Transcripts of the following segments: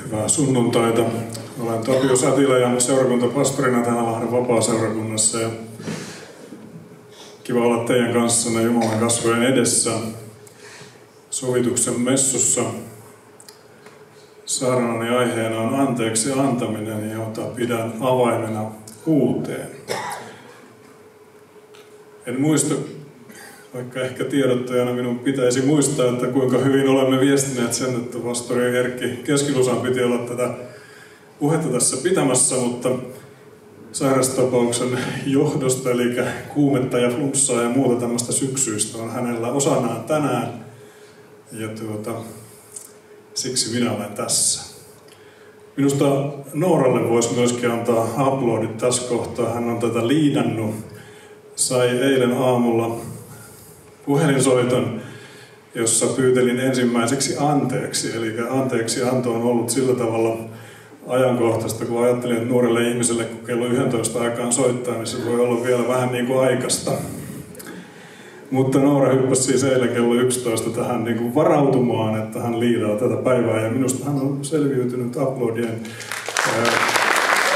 Hyvää sunnuntaita. Olen Tapio Sätilä ja seurakuntapastorina täällä Lahden Vapaa-seurakunnassa. Ja kiva olla teidän kanssanne Jumalan kasvojen edessä sovituksen messussa. Saarnani aiheena on anteeksi antaminen, jota pidän avaimena uuteen. En muista, vaikka ehkä tiedottajana minun pitäisi muistaa, että kuinka hyvin olemme viestineet sen, että pastori Erkki Keskilusan piti olla tätä puhetta tässä pitämässä, mutta sairastapauksen johdosta, eli kuumetta ja flunssaa ja muuta tämmöistä syksyistä on hänellä osanaan tänään. Ja siksi minä olen tässä. Minusta Nooralle voisi myöskin antaa aplodit tässä kohtaa. Hän on tätä liidannut. Sai eilen aamulla puhelinsoiton, jossa pyytelin ensimmäiseksi anteeksi. Eli anteeksi anto on ollut sillä tavalla ajankohtaista, kun ajattelin, että nuorelle ihmiselle, kun kello 11 aikaan soittaa, niin se voi olla vielä vähän niin kuin aikaista. Mutta Noora hyppäsi siis eilen kello 11 tähän niin kuin varautumaan, että hän liidaa tätä päivää. Ja minusta hän on selviytynyt aplodien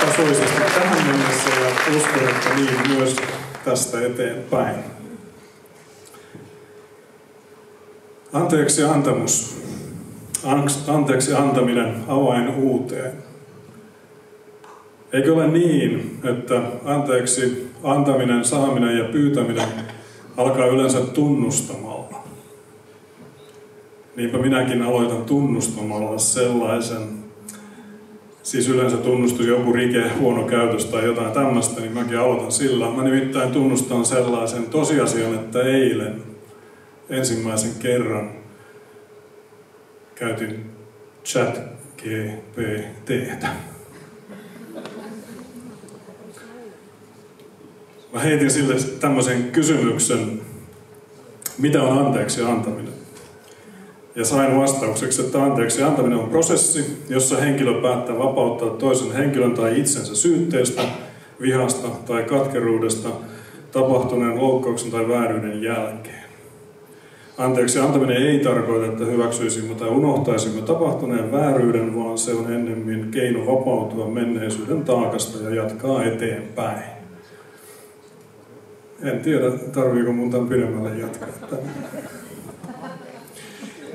tasoisesti tähän mennessä ja uskon, että niin myös tästä eteenpäin. Anteeksi antamus. Anteeksi antaminen avain uuteen. Eikö ole niin, että anteeksi antaminen, saaminen ja pyytäminen alkaa yleensä tunnustamalla? Niinpä minäkin aloitan tunnustamalla sellaisen, siis yleensä tunnustus joku rike, huono käytös tai jotain tämmöistä, niin mäkin aloitan sillä. Mä nimittäin tunnustan sellaisen tosiasian, että eilen ensimmäisen kerran käytin ChatGPT:tä. Mä heitin sille tämmöisen kysymyksen, mitä on anteeksi antaminen? Ja sain vastaukseksi, että anteeksi antaminen on prosessi, jossa henkilö päättää vapauttaa toisen henkilön tai itsensä syytteestä, vihasta tai katkeruudesta tapahtuneen loukkauksen tai vääryyden jälkeen. Anteeksi antaminen ei tarkoita, että hyväksyisimme tai unohtaisimme tapahtuneen vääryyden, vaan se on ennemmin keino vapautua menneisyyden taakasta ja jatkaa eteenpäin. En tiedä, tarviiko mun tämän pidemmälle jatkaa.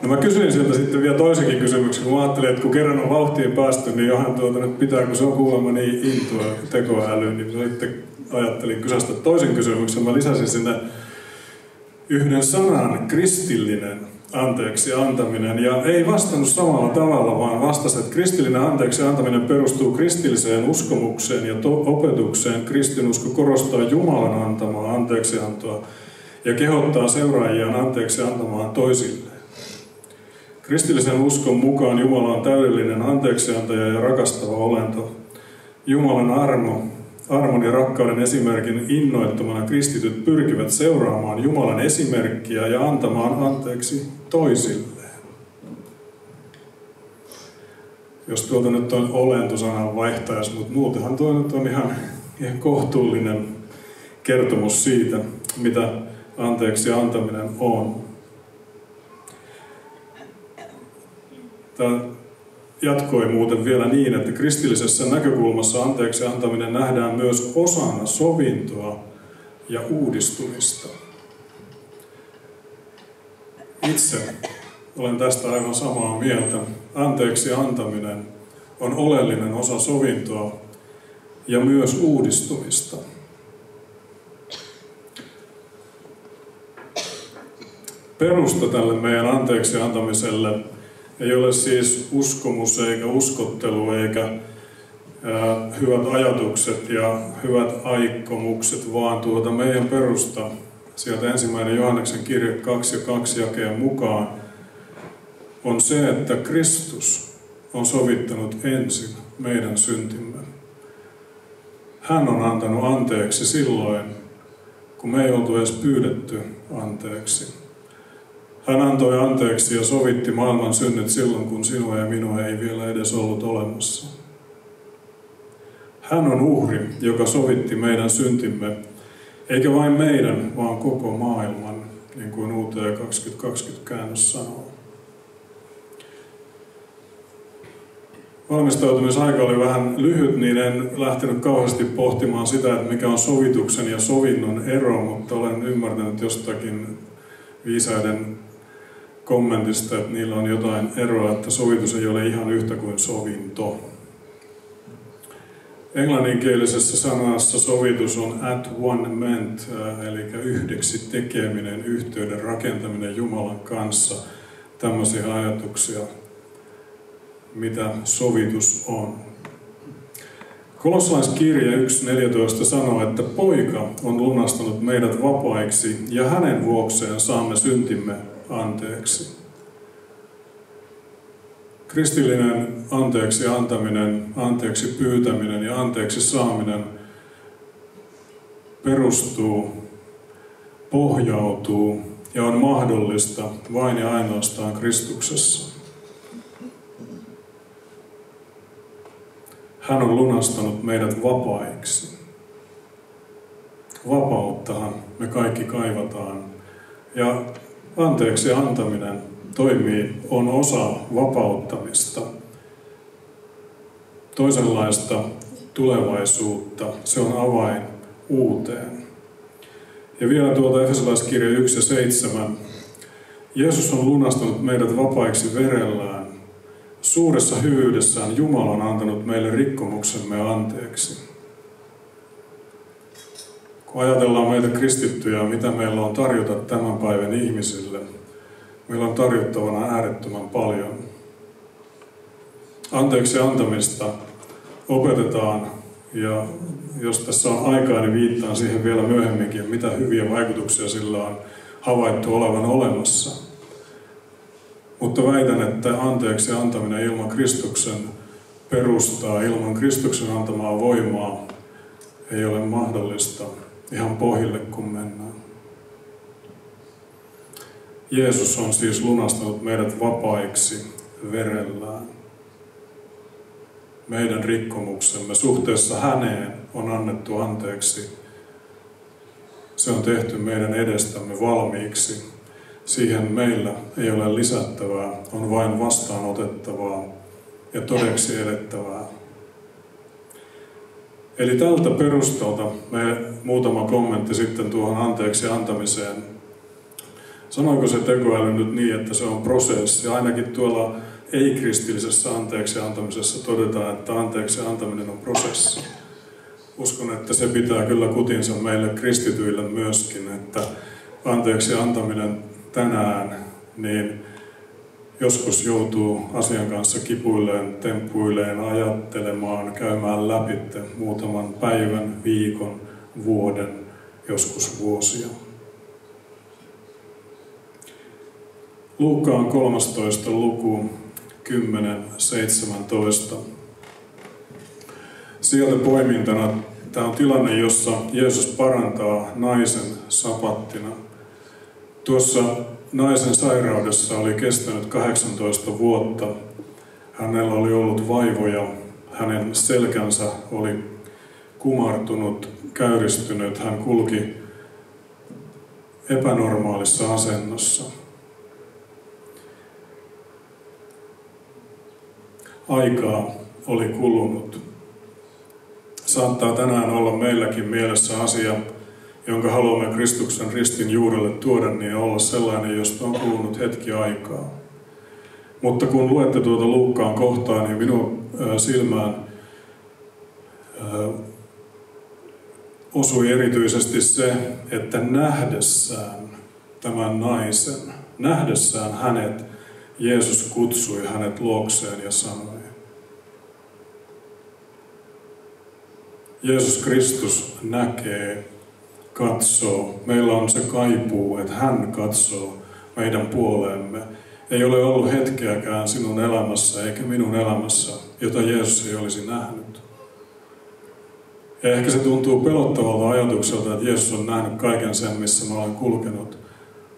No mä kysyin sieltä sitten vielä toisenkin kysymyksen, kun mä ajattelin, että kun kerran on vauhtiin päästy, niin johan nyt pitää, kun se on kuulemma niin intoa tekoälyyn, niin sitten ajattelin kysästä toisen kysymyksen. Mä lisäsin sinne yhden sanan, kristillinen anteeksi antaminen, ja ei vastannut samalla tavalla, vaan vastasi, että kristillinen anteeksi antaminen perustuu kristilliseen uskomukseen ja opetukseen. Kristinusko korostaa Jumalan antamaa anteeksiantoa ja kehottaa seuraajiaan anteeksi antamaan toisilleen. Kristillisen uskon mukaan Jumala on täydellinen anteeksiantaja ja rakastava olento. Jumalan armon ja rakkauden esimerkin innoittamana kristityt pyrkivät seuraamaan Jumalan esimerkkiä ja antamaan anteeksi toisilleen. Jos tuolta nyt on olento-sanan vaihtajas, mutta muutenhan tuo nyt on ihan kohtuullinen kertomus siitä, mitä anteeksi antaminen on. Tämä jatkoi muuten vielä niin, että kristillisessä näkökulmassa anteeksi antaminen nähdään myös osana sovintoa ja uudistumista. Itse olen tästä aivan samaa mieltä. Anteeksi antaminen on oleellinen osa sovintoa ja myös uudistumista. Perusta tälle meidän anteeksi antamiselle ei ole siis uskomus eikä uskottelu eikä hyvät ajatukset ja hyvät aikomukset, vaan meidän perusta sieltä 1. Johanneksen kirje 2:2 jakeen mukaan on se, että Kristus on sovittanut ensin meidän syntimme. Hän on antanut anteeksi silloin, kun me ei oltu edes pyydetty anteeksi. Hän antoi anteeksi ja sovitti maailman synnit silloin, kun sinua ja minua ei vielä edes ollut olemassa. Hän on uhri, joka sovitti meidän syntimme, eikä vain meidän, vaan koko maailman, niin kuin UT 2020 käännös sanoo. valmistautumisaika oli vähän lyhyt, niin en lähtenyt kauheasti pohtimaan sitä, että mikä on sovituksen ja sovinnon ero, mutta olen ymmärtänyt jostakin viisaiden kommentista, että niillä on jotain eroa, että sovitus ei ole ihan yhtä kuin sovinto. Englanninkielisessä sanassa sovitus on at one ment, eli yhdeksi tekeminen, yhteyden rakentaminen Jumalan kanssa. Tämmöisiä ajatuksia, mitä sovitus on. Kolossalaiskirja 1.14 sanoo, että poika on lunastanut meidät vapaiksi ja hänen vuokseen saamme syntimme anteeksi. Kristillinen anteeksi antaminen, anteeksi pyytäminen ja anteeksi saaminen perustuu, pohjautuu ja on mahdollista vain ja ainoastaan Kristuksessa. Hän on lunastanut meidät vapaiksi. Vapauttahan me kaikki kaivataan. Ja anteeksi antaminen on osa vapauttamista. Toisenlaista tulevaisuutta. Se on avain uuteen. Ja vielä tuolta Efesolaiskirja 1:7. Jeesus on lunastanut meidät vapaiksi verellään. Suuressa hyvyydessään Jumala on antanut meille rikkomuksemme anteeksi. Kun ajatellaan meitä kristittyjä, mitä meillä on tarjota tämän päivän ihmisille, meillä on tarjottavana äärettömän paljon. Anteeksi antamista opetetaan, ja jos tässä on aikaa, niin viittaan siihen vielä myöhemminkin, mitä hyviä vaikutuksia sillä on havaittu olevan olemassa. Mutta väitän, että anteeksi antaminen ilman Kristuksen perustaa, ilman Kristuksen antamaa voimaa ei ole mahdollista ihan pohjille, kun mennään. Jeesus on siis lunastanut meidät vapaiksi verellään. Meidän rikkomuksemme suhteessa häneen on annettu anteeksi. Se on tehty meidän edestämme valmiiksi. Siihen meillä ei ole lisättävää, on vain vastaanotettavaa ja todeksi elettävää. Eli tältä perustalta me muutama kommentti sitten tuohon anteeksi antamiseen. Sanoiko se tekoäly nyt niin, että se on prosessi? Ainakin tuolla ei-kristillisessä anteeksi antamisessa todetaan, että anteeksi antaminen on prosessi. Uskon, että se pitää kyllä kutinsa meille kristityille myöskin, että anteeksi antaminen tänään, niin joskus joutuu asian kanssa kipuilleen, temppuilleen, ajattelemaan, käymään läpi muutaman päivän, viikon, vuoden, joskus vuosia. Luukkaan 13. luku 10.17. Sieltä poimintana tämä on tilanne, jossa Jeesus parantaa naisen sapattina. Tuossa naisen sairaudessa oli kestänyt 18 vuotta. Hänellä oli ollut vaivoja. Hänen selkänsä oli kumartunut, käyristynyt. Hän kulki epänormaalissa asennossa. Aikaa oli kulunut. Saattaa tänään olla meilläkin mielessä asia, jonka haluamme Kristuksen ristin juurelle tuoda, niin olla sellainen, josta on kulunut hetki aikaa. Mutta kun luette tuota Luukkaan kohtaa, niin minun silmään osui erityisesti se, että nähdessään tämän naisen, nähdessään hänet, Jeesus kutsui hänet luokseen ja sanoi. Jeesus Kristus näkee, katsoo. Meillä on se kaipuu, että hän katsoo meidän puoleemme. Ei ole ollut hetkeäkään sinun elämässä eikä minun elämässä, jota Jeesus ei olisi nähnyt. Ja ehkä se tuntuu pelottavalta ajatukselta, että Jeesus on nähnyt kaiken sen, missä mä olen kulkenut.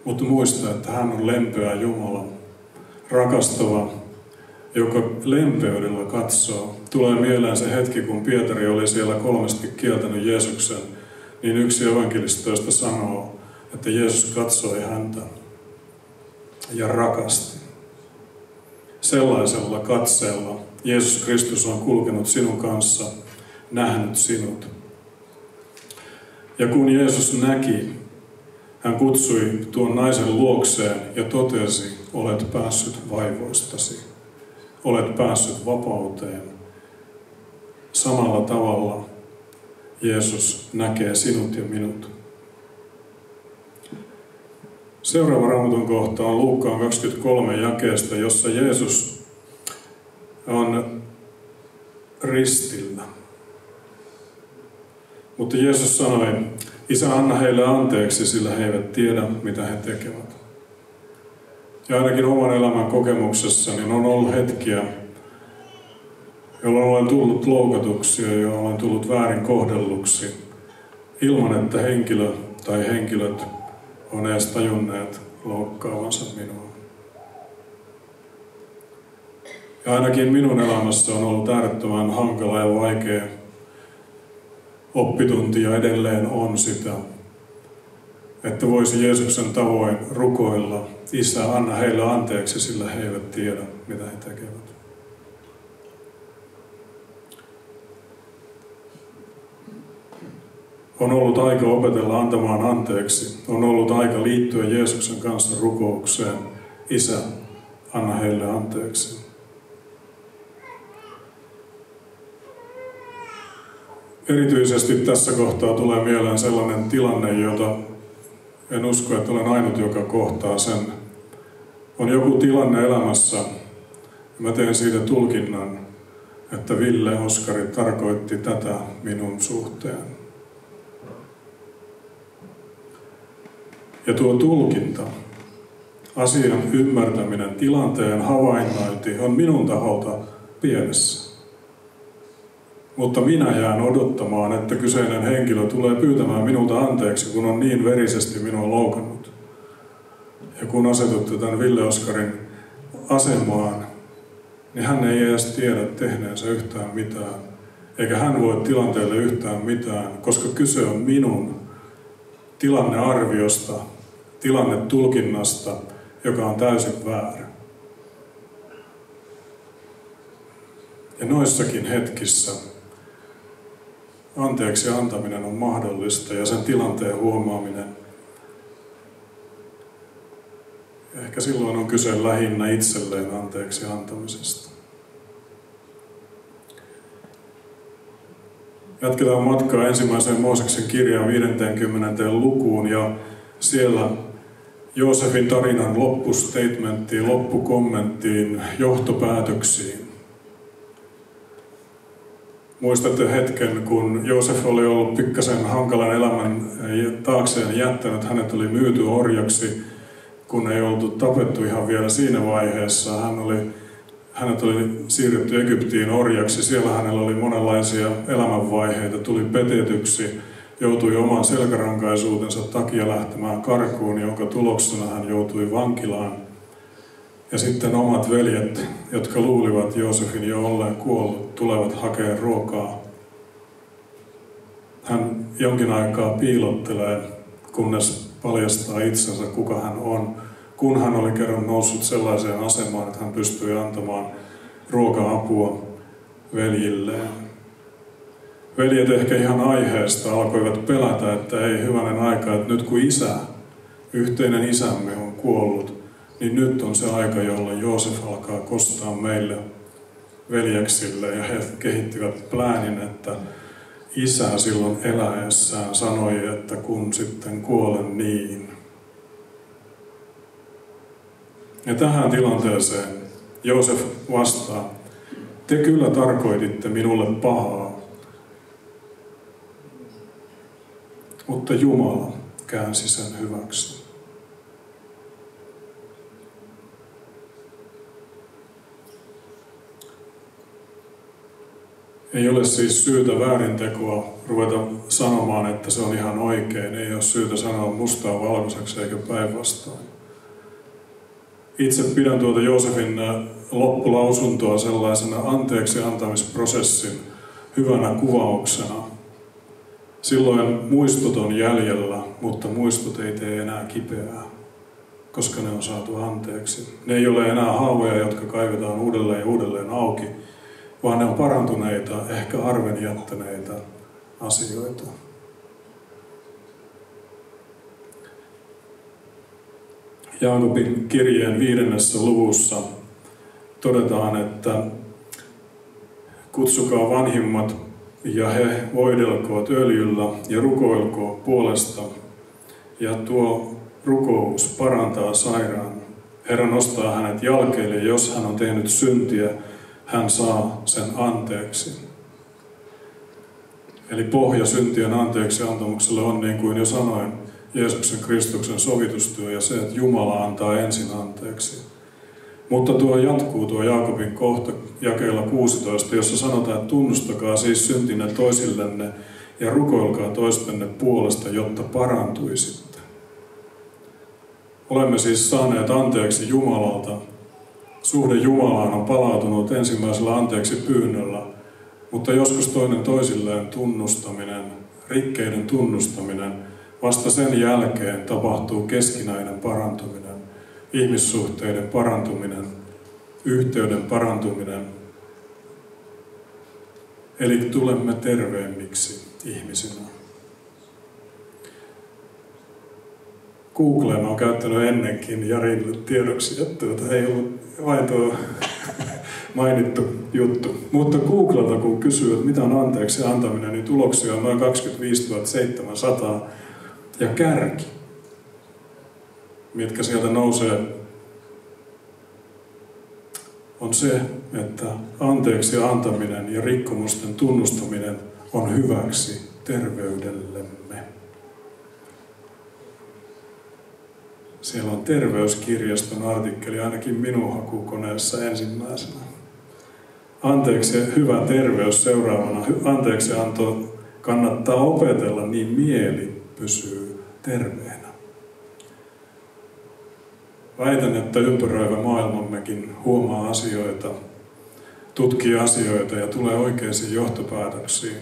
Mutta muista, että hän on lempeä Jumala, rakastava, joka lempeydellä katsoo. Tulee mieleen se hetki, kun Pietari oli siellä kolmesti kieltänyt Jeesuksen, niin yksi evankelistoista sanoo, että Jeesus katsoi häntä ja rakasti. Sellaisella katseella Jeesus Kristus on kulkenut sinun kanssa, nähnyt sinut. Ja kun Jeesus näki, hän kutsui tuon naisen luokseen ja totesi, olet päässyt vaivoistasi, olet päässyt vapauteen. Samalla tavalla Jeesus näkee sinut ja minut. Seuraava Raamatun kohta on Luukkaan 23 jakeesta, jossa Jeesus on ristillä. Mutta Jeesus sanoi, Isä, anna heille anteeksi, sillä he eivät tiedä, mitä he tekevät. Ja ainakin oman elämän kokemuksessani on ollut hetkiä, jolloin olen tullut loukatuksi ja jolloin olen tullut väärin kohdelluksi, ilman että henkilö tai henkilöt on edes tajunneet loukkaavansa minua. Ja ainakin minun elämässä on ollut äärettömän hankala ja vaikea oppitunti ja edelleen on sitä, että voisi Jeesuksen tavoin rukoilla, Isä, anna heille anteeksi, sillä he eivät tiedä, mitä he tekevät. On ollut aika opetella antamaan anteeksi. On ollut aika liittyä Jeesuksen kanssa rukoukseen. Isä, anna heille anteeksi. Erityisesti tässä kohtaa tulee mieleen sellainen tilanne, jota en usko, että olen ainut, joka kohtaa sen. On joku tilanne elämässä, ja mä teen siitä tulkinnan, että Ville Oskari tarkoitti tätä minun suhteen. Ja tuo tulkinta, asian ymmärtäminen, tilanteen havainnointi on minun taholta pienessä. Mutta minä jään odottamaan, että kyseinen henkilö tulee pyytämään minulta anteeksi, kun on niin verisesti minua loukannut. Ja kun asetutte tämän Ville Oskarin asemaan, niin hän ei edes tiedä tehneensä yhtään mitään. Eikä hän voi tilanteelle yhtään mitään, koska kyse on minun tilannearviosta, tilannetulkinnasta, joka on täysin väärä. Ja noissakin hetkissä anteeksi antaminen on mahdollista ja sen tilanteen huomaaminen. Ehkä silloin on kyse lähinnä itselleen anteeksi antamisesta. Jatketaan matkaa ensimmäiseen Mooseksen kirjaan 50. lukuun ja siellä Joosefin tarinan loppustatementtiin, loppukommenttiin, johtopäätöksiin. Muistatte hetken, kun Joosef oli ollut pikkasen hankalan elämän taakseen jättänyt. Hänet oli myyty orjaksi, kun ei oltu tapettu ihan vielä siinä vaiheessa. Hänet oli siirretty Egyptiin orjaksi. Siellä hänellä oli monenlaisia elämänvaiheita. Tuli petetyksi, joutui oman selkärankaisuutensa takia lähtemään karkuun, jonka tuloksena hän joutui vankilaan. Ja sitten omat veljet, jotka luulivat Joosefin jo olleen kuollut, tulevat hakemaan ruokaa. Hän jonkin aikaa piilottelee, kunnes paljastaa itsensä, kuka hän on, kun hän oli kerran noussut sellaiseen asemaan, että hän pystyi antamaan ruoka-apua veljilleen. Veljet ehkä ihan aiheesta alkoivat pelätä, että ei hyvänen aika, että nyt kun yhteinen isämme on kuollut, niin nyt on se aika, jolloin Joosef alkaa kostaa meille veljeksille. Ja he kehittivät pläänin, että isä silloin eläessään sanoi, että kun sitten kuolen niin. Ja tähän tilanteeseen Joosef vastaa, te kyllä tarkoititte minulle pahaa, mutta Jumala käänsi sen hyväksi. Ei ole siis syytä väärintekoa ruveta sanomaan, että se on ihan oikein. Ei ole syytä sanoa mustaa valkoiseksi eikä päinvastoin. Itse pidän tuota Joosefin loppulausuntoa sellaisena anteeksi antamisprosessin hyvänä kuvauksena. Silloin muistot on jäljellä, mutta muistot ei tee enää kipeää, koska ne on saatu anteeksi. Ne ei ole enää haavoja, jotka kaivetaan uudelleen ja uudelleen auki, vaan ne on parantuneita, ehkä arven jättäneitä asioita. Jaakobin kirjeen 5. luvussa todetaan, että kutsukaa vanhimmat ja he voidelkoot öljyllä ja rukoilkoot puolesta. Ja tuo rukous parantaa sairaan. Herra nostaa hänet jalkeille, jos hän on tehnyt syntiä, hän saa sen anteeksi. Eli pohja syntien anteeksi antamukselle on, niin kuin jo sanoin, Jeesuksen Kristuksen sovitustyö ja se, että Jumala antaa ensin anteeksi. Mutta tuo jatkuu tuo Jaakobin kohta jakeella 16, jossa sanotaan, että tunnustakaa siis syntinne toisillenne ja rukoilkaa toistenne puolesta, jotta parantuisitte. Olemme siis saaneet anteeksi Jumalalta. Suhde Jumalaan on palautunut ensimmäisellä anteeksi pyynnöllä, mutta joskus toinen toisilleen tunnustaminen, rikkeiden tunnustaminen, vasta sen jälkeen tapahtuu keskinäinen parantuminen, ihmissuhteiden parantuminen, yhteyden parantuminen. Eli tulemme terveemmiksi ihmisinä. Googleen olen käyttänyt ennenkin Jarille tiedoksi, että ei ollut vain tuo mainittu juttu. Mutta Googlelta kun kysyy, että mitä on anteeksi antaminen, niin tuloksia on noin 25 700 ja kärki, mitkä sieltä nousee, on se, että anteeksi antaminen ja rikkomusten tunnustaminen on hyväksi terveydellemme. Siellä on terveyskirjaston artikkeli ainakin minun hakukoneessa ensimmäisenä. Anteeksi ja hyvä terveys seuraavana. Anteeksianto kannattaa opetella, niin mieli pysyy terveenä. Väitän, että ympäröivä maailmammekin huomaa asioita, tutkii asioita ja tulee oikeisiin johtopäätöksiin.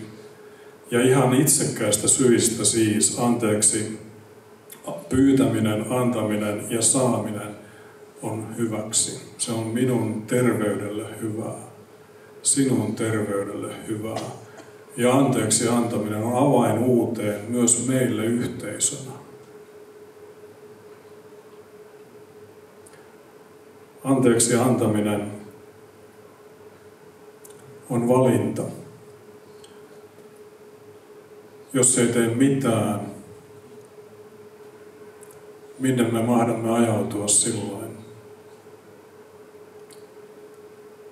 Ja ihan itsekkäistä syistä siis anteeksi pyytäminen, antaminen ja saaminen on hyväksi. Se on minun terveydelle hyvää, sinun terveydelle hyvää. Ja anteeksi antaminen on avain uuteen myös meille yhteisönä. Anteeksi antaminen on valinta. Jos ei tee mitään, minne me mahdamme ajautua silloin?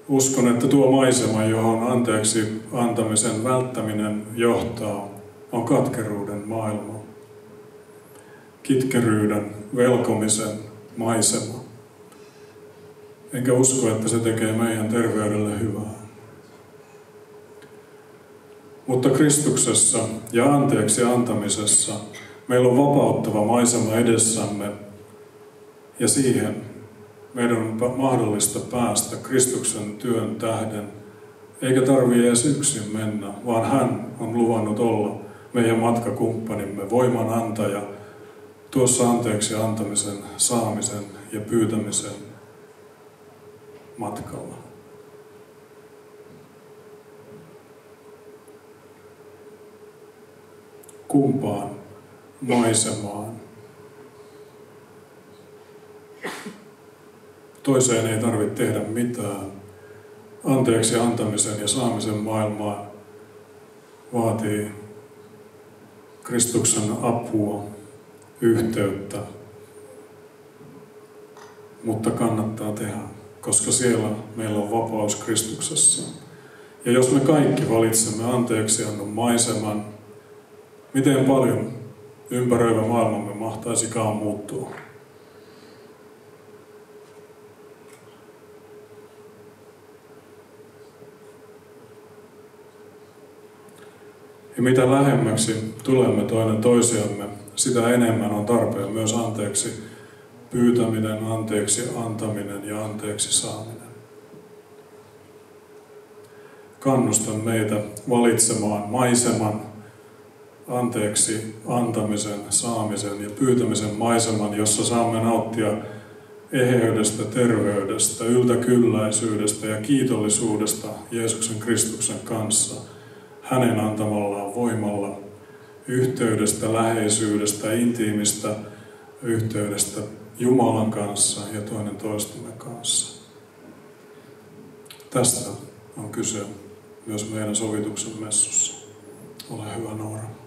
Uskon, että tuo maisema, johon anteeksi antamisen välttäminen johtaa, on katkeruuden maailma. Kitkeryyden, velkomisen maisema. Enkä usko, että se tekee meidän terveydelle hyvää. Mutta Kristuksessa ja anteeksi antamisessa meillä on vapauttava maisema edessämme ja siihen meidän on mahdollista päästä Kristuksen työn tähden. Eikä tarvitse edes yksin mennä, vaan hän on luvannut olla meidän matkakumppanimme, voimanantaja tuossa anteeksi antamisen, saamisen ja pyytämisen matkalla. Kumpaan maisemaan? Toiseen ei tarvitse tehdä mitään. Anteeksi antamisen ja saamisen maailmaa vaatii Kristuksen apua, yhteyttä, mutta kannattaa tehdä, koska siellä meillä on vapaus Kristuksessa. Ja jos me kaikki valitsemme anteeksiannon maiseman, miten paljon ympäröivä maailmamme mahtaisikaan muuttua? Ja mitä lähemmäksi tulemme toinen toisiamme, sitä enemmän on tarpeen myös anteeksi pyytäminen, anteeksi antaminen ja anteeksi saaminen. Kannustan meitä valitsemaan maiseman, anteeksi antamisen, saamisen ja pyytämisen maiseman, jossa saamme nauttia eheydestä, terveydestä, yltäkylläisyydestä ja kiitollisuudesta Jeesuksen Kristuksen kanssa, hänen antamallaan voimalla, yhteydestä, läheisyydestä, intiimistä yhteydestä Jumalan kanssa ja toinen toistemme kanssa. Tästä on kyse myös meidän sovituksen messussa. Ole hyvä, Noora.